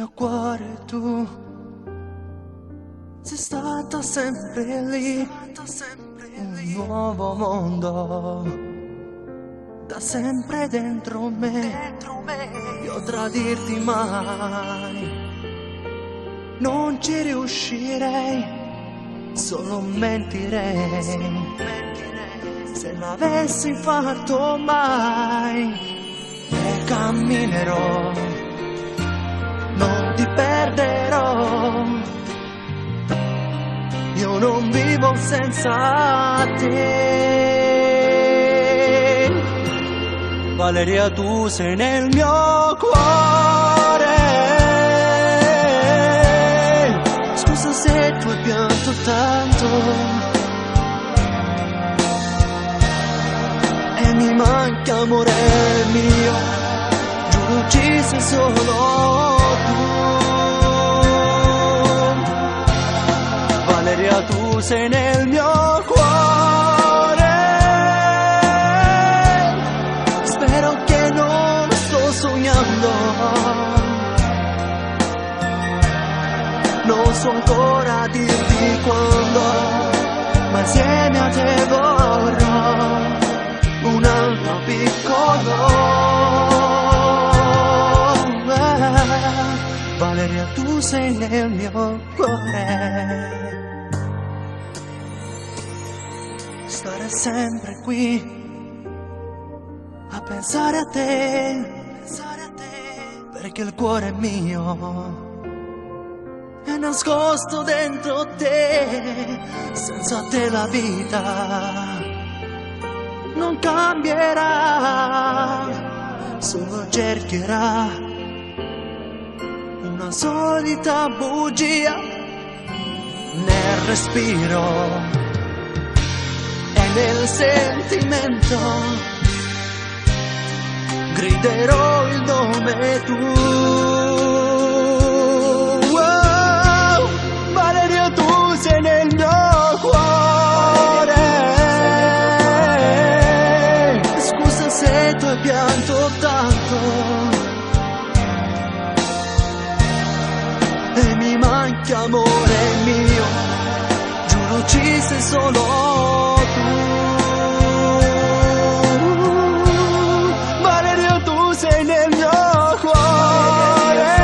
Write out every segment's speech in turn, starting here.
mio cuore tu sei stata sempre lì, un nuovo mondo da sempre dentro me. Io tradirti mai, non ci riuscirei, solo mentirei se l'avessi fatto mai. E camminerò, non ti perderò, io non vivo senza te. Valeria, tu sei nel mio cuore, scusa se tu hai pianto tanto e mi manca amore mio, giuro ci sei solo tu. Valeria, tu sei nel mio cuore, spero che non sto sognando, non so ancora dirti quando, ma insieme a te vorrò un altro piccolo. Valeria, tu sei nel mio cuore, stare sempre qui a pensare a te, perché il cuore mio è nascosto dentro te. Senza te la vita non cambierà, solo cercherà una solita bugia nel respiro e nel sentimento. Griderò il nome tuo. Oh, Valeria, tu sei nel mio cuore, scusa se tu hai pianto tanto e mi manca amore mio, giuro ci sei solo tu. Valeria, tu sei nel mio cuore,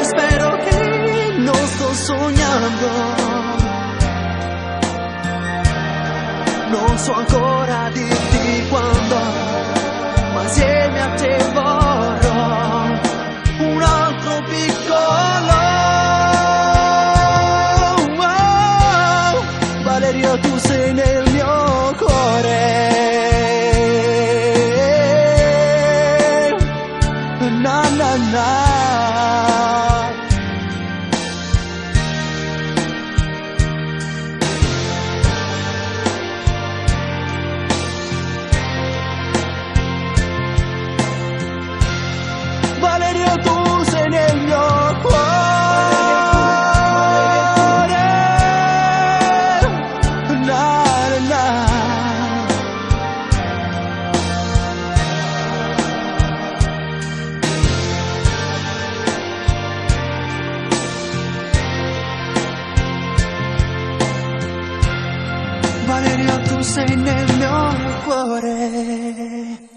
spero che non sto sognando, non so ancora dirti quando, ma insieme a te vorrò un altro piccolo. Oh, Valeria, tu sei nel mio cuore, na na na. Valeria, tu sei nel mio cuore, na na na. Valeria, tu sei nel mio cuore.